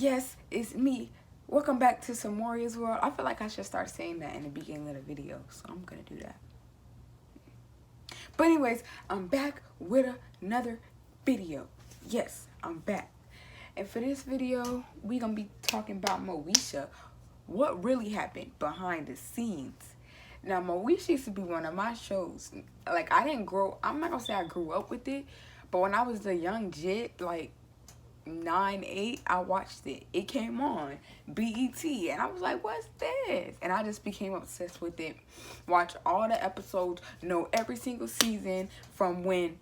Yes, it's me. Welcome back to Samoria's World. I feel like I should start saying that in the beginning of the video, so I'm gonna do that. But anyways, I'm back with another video. Yes, I'm back. And for this video, we gonna be talking about Moesha. What really happened behind the scenes. Now, Moesha used to be one of my shows. Like, I'm not gonna say I grew up with it, but when I was a young jit, like 9, 8, I watched it. It came on BET, and I was like, what's this? And I just became obsessed with it. Watch all the episodes, know every single season from when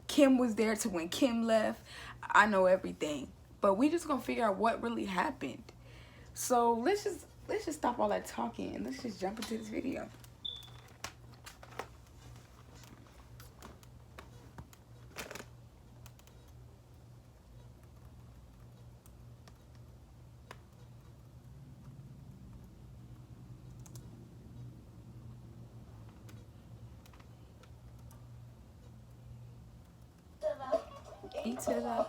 Kim was there to when Kim left. I know everything. But we just gonna figure out what really happened. So let's just stop all that talking and let's just jump into this video. E to the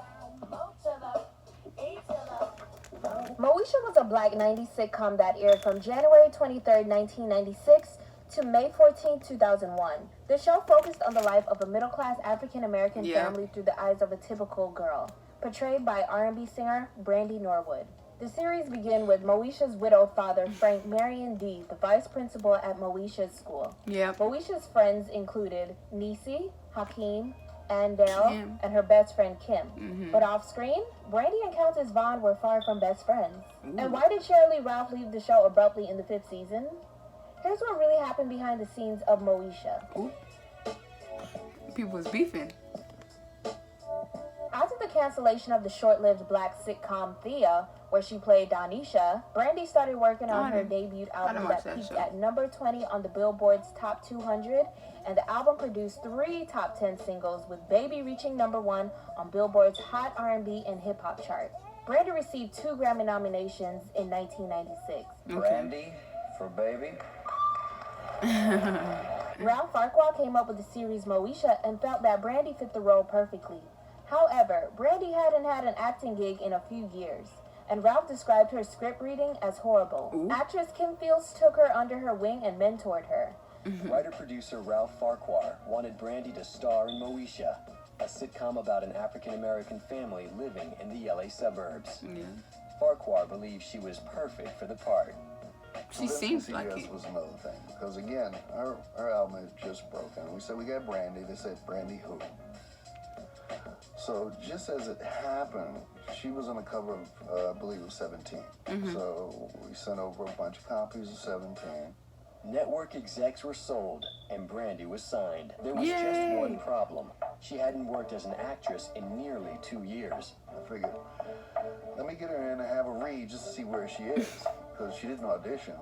Moesha was a black 90s sitcom that aired from January 23rd, 1996 to May 14th, 2001. The show focused on the life of a middle-class African-American family through the eyes of a typical girl, portrayed by R&B singer Brandy Norwood. The series began with Moesha's widowed father, Frank Marion D., the vice principal at Moesha's school. Moesha's friends included Niecy, Hakeem, Andale, and her best friend Kim. But off screen, Brandy and Countess Vaughn were far from best friends. And why did Shirley Ralph leave the show abruptly in the 5th season? Here's what really happened behind the scenes of Moesha. People was beefing. After the cancellation of the short-lived black sitcom Thea, where she played Donisha, Brandy started working on her debut album that peaked at number 20 on the Billboard's Top 200, and the album produced 3 top 10 singles, with Baby reaching number 1 on Billboard's Hot R&B and Hip Hop chart. Brandy received 2 Grammy nominations in 1996. Brandy for Baby. Ralph Farquhar came up with the series Moesha and felt that Brandy fit the role perfectly. However, Brandy hadn't had an acting gig in a few years, and Ralph described her script reading as horrible. Actress Kim Fields took her under her wing and mentored her. Writer-producer Ralph Farquhar wanted Brandy to star in Moesha, a sitcom about an African-American family living in the LA suburbs. Farquhar believed she was perfect for the part. She seems like it. Was another thing, because again, our album had just broken. We said we got Brandy. They said, Brandy who? So just as it happened, she was on the cover of, I believe it was 17. So we sent over a bunch of copies of 17. Network execs were sold, and Brandy was signed. There was just one problem. She hadn't worked as an actress in nearly 2 years. I figured, let me get her in and have a read just to see where she is, because she didn't audition.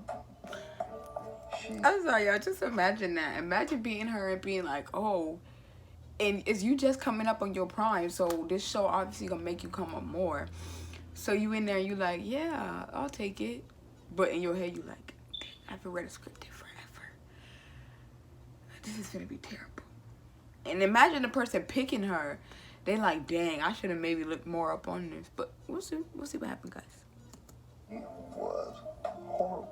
I'm sorry, y'all. Just imagine that. Imagine being her and being like, oh, and is you just coming up on your prime, so this show obviously gonna make you come up more. So you in there, you like, yeah, I'll take it. But in your head, you like, I haven't read a script in forever. This is gonna be terrible. And imagine the person picking her. They like, dang, I should have maybe looked more up on this. But we'll see what happens, guys. It was horrible.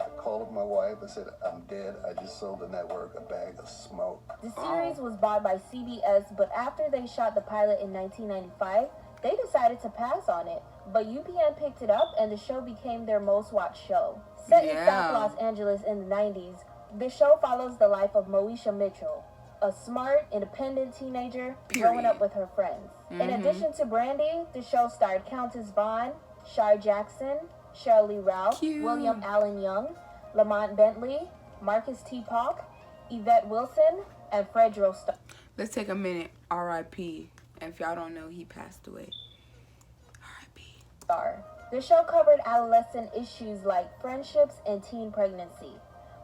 I called up my wife and said, I'm dead. I just sold the network a bag of smoke. The series was bought by CBS, but after they shot the pilot in 1995, they decided to pass on it. But UPN picked it up, and the show became their most watched show. Set in South Los Angeles in the 90s, the show follows the life of Moesha Mitchell, a smart, independent teenager growing up with her friends. In addition to Brandy, the show starred Countess Vaughn, Shar Jackson, Shirley Ralph, William Allen Young, Lamont Bentley, Marcus T. Paulk, Yvette Wilson, and Fredro Starr. Let's take a minute. R.I.P. If y'all don't know, he passed away. R.I.P. The show covered adolescent issues like friendships and teen pregnancy.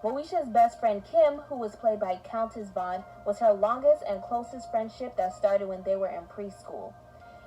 Moesha's best friend Kim, who was played by Countess Vaughn, was her longest and closest friendship that started when they were in preschool.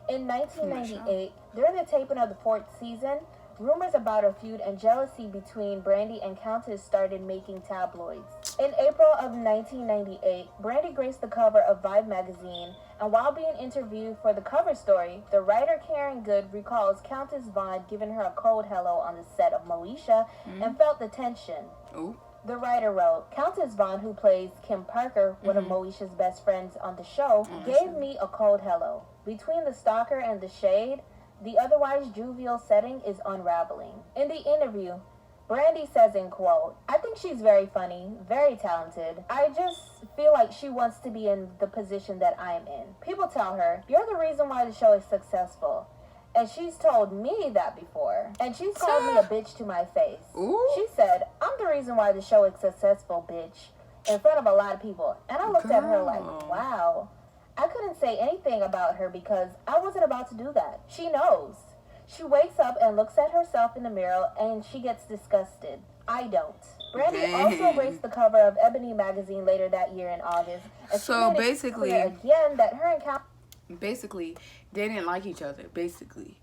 In 1998, during the taping of the 4th season, rumors about a feud and jealousy between Brandy and Countess started making tabloids. In April of 1998, Brandy graced the cover of Vibe magazine, and while being interviewed for the cover story, the writer Karen Good recalls Countess Vaughn giving her a cold hello on the set of Moesha and felt the tension. Ooh. The writer wrote, Countess Vaughn, who plays Kim Parker, one of Moesha's best friends on the show, gave me a cold hello. Between the stalker and the shade, the otherwise jovial setting is unraveling. In the interview, Brandy says in quote, I think she's very funny, very talented. I just feel like she wants to be in the position that I'm in. People tell her, you're the reason why the show is successful. And she's told me that before. And she's called me a bitch to my face. Ooh. She said, I'm the reason why the show is successful, bitch. In front of a lot of people. And I looked at her like, wow. I couldn't say anything about her because I wasn't about to do that. She knows. She wakes up and looks at herself in the mirror and she gets disgusted. I don't. Brandy also graced the cover of Ebony magazine later that year in August. And So she made basically, it clear again that her encounter... Basically, they didn't like each other, basically.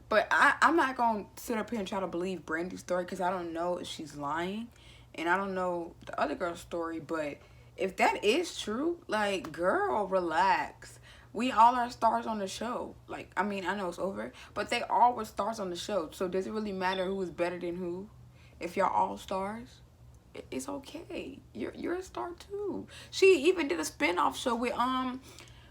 But I'm not going to sit up here and try to believe Brandy's story because I don't know if she's lying. And I don't know the other girl's story. But if that is true, like, girl, relax. We all are stars on the show. Like, I mean, I know it's over. But they all were stars on the show. So does it really matter who is better than who? If y'all all stars? It's okay. You're a star too. She even did a spinoff show with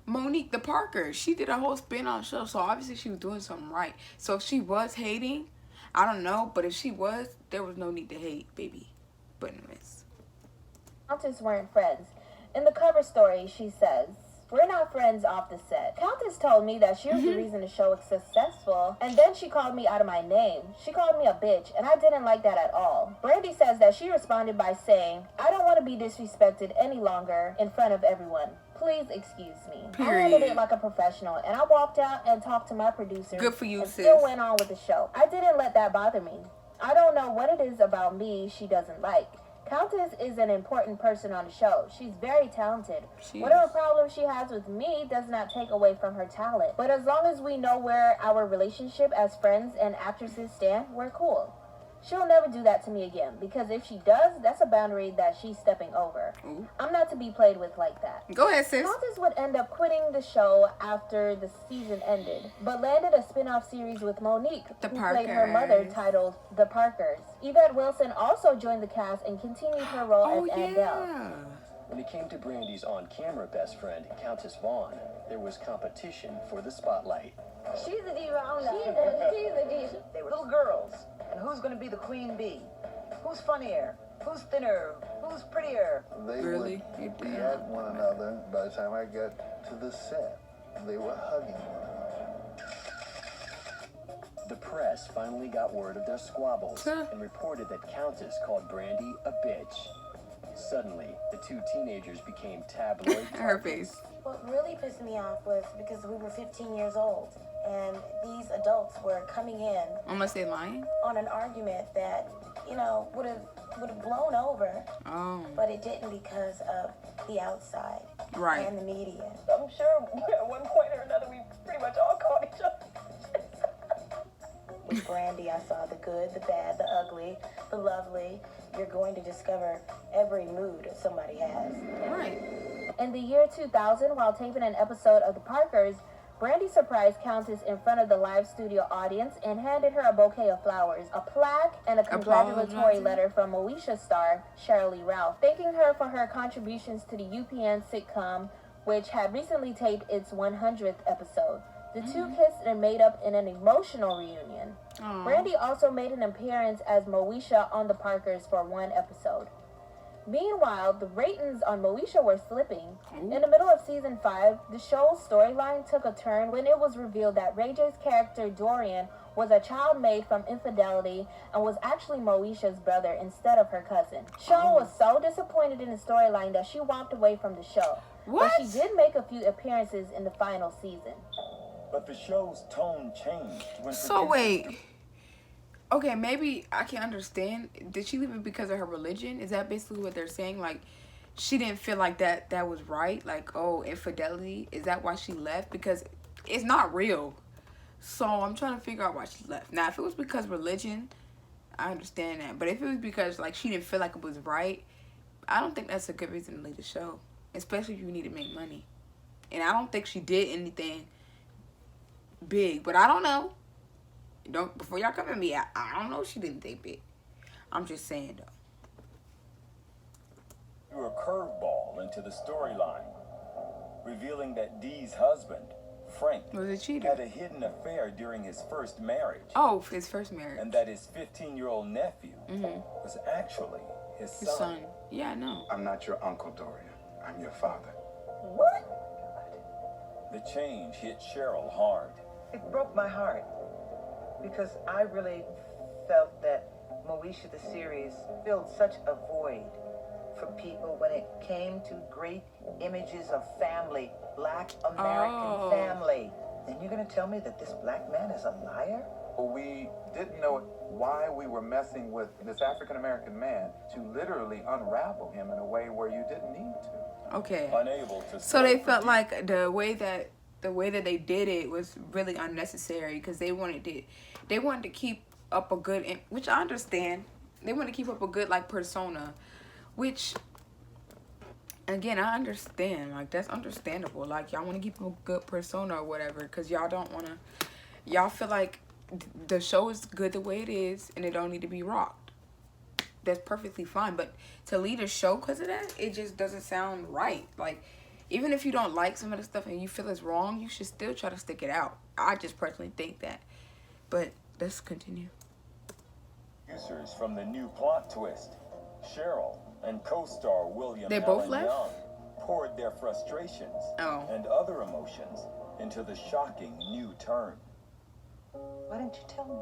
Monique the Parker. She did a whole spin-off show, so obviously she was doing something right. So if she was hating, I don't know, but if she was, there was no need to hate, baby. But anyways. Countess weren't friends. In the cover story, she says, we're not friends off the set. Countess told me that she was the reason the show was successful, and then she called me out of my name. She called me a bitch, and I didn't like that at all. Brandy says that she responded by saying, I don't want to be disrespected any longer in front of everyone. Please excuse me. Period. I handled it like a professional, and I walked out and talked to my producer. Good for you, and sis. still went on with the show. I didn't let that bother me. I don't know what it is about me she doesn't like. Countess is an important person on the show. She's very talented. Whatever problem she has with me does not take away from her talent. But as long as we know where our relationship as friends and actresses stand, we're cool. She'll never do that to me again, because if she does, that's a boundary that she's stepping over. Ooh. I'm not to be played with like that. Go ahead, sis. Countess would end up quitting the show after the season ended, but landed a spin-off series with Monique, who played her mother, titled The Parkers. Yvette Wilson also joined the cast and continued her role as Andelle. When it came to Brandy's on-camera best friend, Countess Vaughn, there was competition for the spotlight. She's a diva on that. She's a diva. They were little girls. And who's going to be the queen bee? Who's funnier? Who's thinner? Who's prettier? They Really? would be at one another. By the time I got to the set, they were hugging one another. The press finally got word of their squabbles and reported that Countess called Brandy a bitch. Suddenly, the two teenagers became tabloid Her targets. face. What really pissed me off was because we were 15 years old, and these adults were coming in Almost say lying? on an argument that, you know, would have blown over, Oh. but it didn't because of the outside Right. and the media. I'm sure at one point or another we pretty much all called each other. With Brandy, I saw the good, the bad, the ugly, the lovely. You're going to discover every mood somebody has. Right. In the year 2000, while taping an episode of The Parkers, Brandy surprised Countess in front of the live studio audience and handed her a bouquet of flowers, a plaque, and a congratulatory letter from Moesha star Shirley Ralph, thanking her for her contributions to the UPN sitcom, which had recently taped its 100th episode. The two kissed and made up in an emotional reunion. Brandy also made an appearance as Moesha on The Parkers for one episode. Meanwhile, the ratings on Moesha were slipping. In the middle of season 5, the show's storyline took a turn when it was revealed that Ray J's character Dorian was a child made from infidelity and was actually Moesha's brother instead of her cousin. Shaw was so disappointed in the storyline that she walked away from the show. What? But she did make a few appearances in the final season. But the show's tone changed when So wait. Okay, maybe I can understand. Did she leave it because of her religion? Is that basically what they're saying? Like, she didn't feel like that was right? Like, oh, infidelity? Is that why she left? Because it's not real. So I'm trying to figure out why she left. Now, if it was because religion, I understand that. But if it was because, like, she didn't feel like it was right, I don't think that's a good reason to leave the show, especially if you need to make money. And I don't think she did anything big, but I don't know. Don't before y'all come at me. I don't know if she did anything big. I'm just saying though. Threw a curveball into the storyline, revealing that Dee's husband, Frank, Was a cheater. had a hidden affair during his first marriage, Oh, his first marriage. and that his 15-year-old nephew was actually his His son. Yeah, I know. I'm not your uncle, Dorian. I'm your father. What? The change hit Cheryl hard. It broke my heart because I really felt that Moesha the series filled such a void for people when it came to great images of family, Black American family. And you're gonna tell me that this black man is a liar? Well, we didn't know why we were messing with this African American man to literally unravel him in a way where you didn't need to. Okay. Unable to So they felt like the way that they did it was really unnecessary because they wanted to keep up a good, which I understand. They want to keep up a good like persona, which again I understand. Like that's understandable. Like y'all want to keep a good persona or whatever because y'all don't want to. Y'all feel like the show is good the way it is and it don't need to be rocked. That's perfectly fine. But to lead a show because of that, it just doesn't sound right. Like even if you don't like some of the stuff and you feel it's wrong, you should still try to stick it out. I just personally think that. But let's continue. Producers from the new plot twist, Cheryl and co-star William They both Allen left? Young poured their frustrations and other emotions into the shocking new turn. Why didn't you tell me?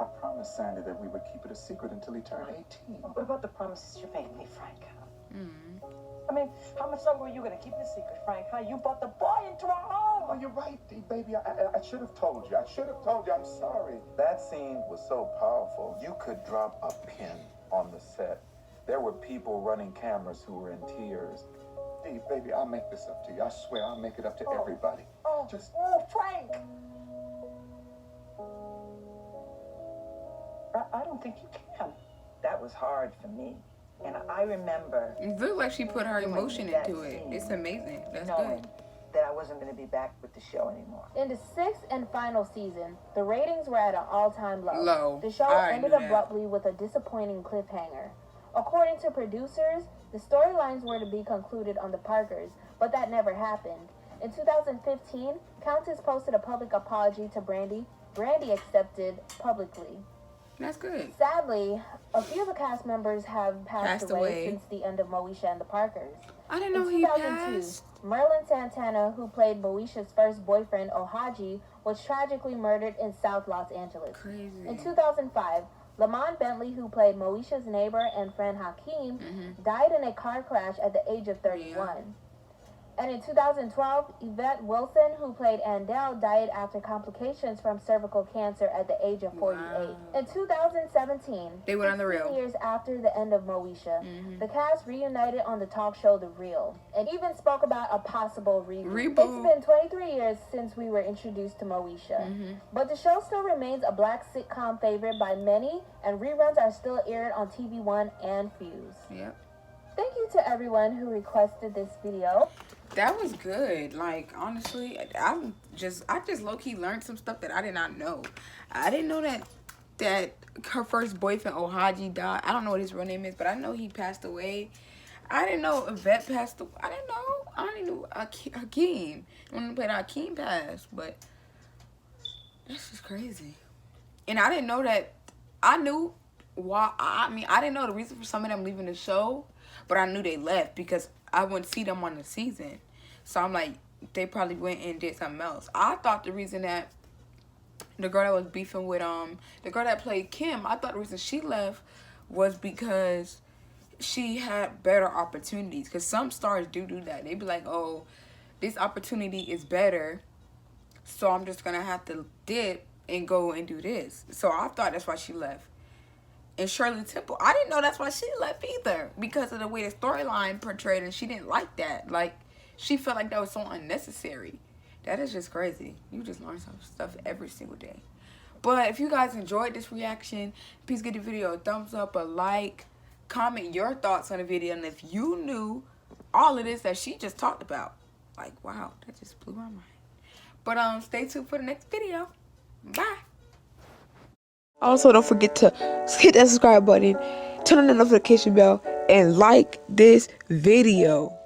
I promised Sandy that we would keep it a secret until he turned 18. What about the promises you made me, Frank? I mean, how much longer are you gonna keep it a secret, Frank? Huh? You brought the boy into our home. Oh, you're right, Dee, baby. I should have told you. I should have told you. I'm sorry. That scene was so powerful. You could drop a pin on the set. There were people running cameras who were in tears. Dee, baby, I'll make this up to you. I swear I'll make it up to everybody. Oh, Frank! I don't think you can. That was hard for me. And I remember It looks like she put her emotion that into it. scene, It's amazing. That's knowing good. that I wasn't going to be back with the show anymore. In the sixth and final season, the ratings were at an all-time low. The show I already ended knew that. abruptly with a disappointing cliffhanger. According to producers, the storylines were to be concluded on the Parkers, but that never happened. In 2015, Countess posted a public apology to Brandy. Brandy accepted publicly. That's good. Sadly, a few of the cast members have passed away since the end of Moesha and the Parkers. I didn't know In he 2002, passed. Merlin Santana, who played Moesha's first boyfriend, Ohaji, was tragically murdered in South Los Angeles. Crazy. In 2005, Lamont Bentley, who played Moesha's neighbor and friend Hakeem, died in a car crash at the age of 31. And in 2012, Yvette Wilson, who played Andell, died after complications from cervical cancer at the age of 48. Wow. In 2017, They went on The Real. 15 years after the end of Moesha, the cast reunited on the talk show The Real, and even spoke about a possible reboot. It's been 23 years since we were introduced to Moesha, but the show still remains a black sitcom favorite by many, and reruns are still aired on TV One and Fuse. Yep. Thank you to everyone who requested this video. That was good. Like honestly, I just low key learned some stuff that I did not know. I didn't know that her first boyfriend Ohaji died. I don't know what his real name is, but I know he passed away. I didn't know Yvette passed away. I didn't know Hakeem. When he played Hakeem passed, but that's just crazy. And I didn't know that. I knew why. I mean, I didn't know the reason for some of them leaving the show, but I knew they left because I wouldn't see them on the season. So I'm like, they probably went and did something else. I thought the reason that the girl that was beefing with the girl that played Kim, I thought the reason she left was because she had better opportunities. Because some stars do that. They be like, oh, this opportunity is better, so I'm just gonna have to dip and go and do this. So I thought that's why she left. And Shirley Temple, I didn't know that's why she left either, because of the way the storyline portrayed, and she didn't like that. Like, she felt like that was so unnecessary. That is just crazy. You just learn some stuff every single day. But if you guys enjoyed this reaction, please give the video a thumbs up, a like, comment your thoughts on the video, and if you knew all of this that she just talked about. Like, wow, that just blew my mind. But stay tuned for the next video. Bye. Also, don't forget to hit that subscribe button, turn on the notification bell, and like this video.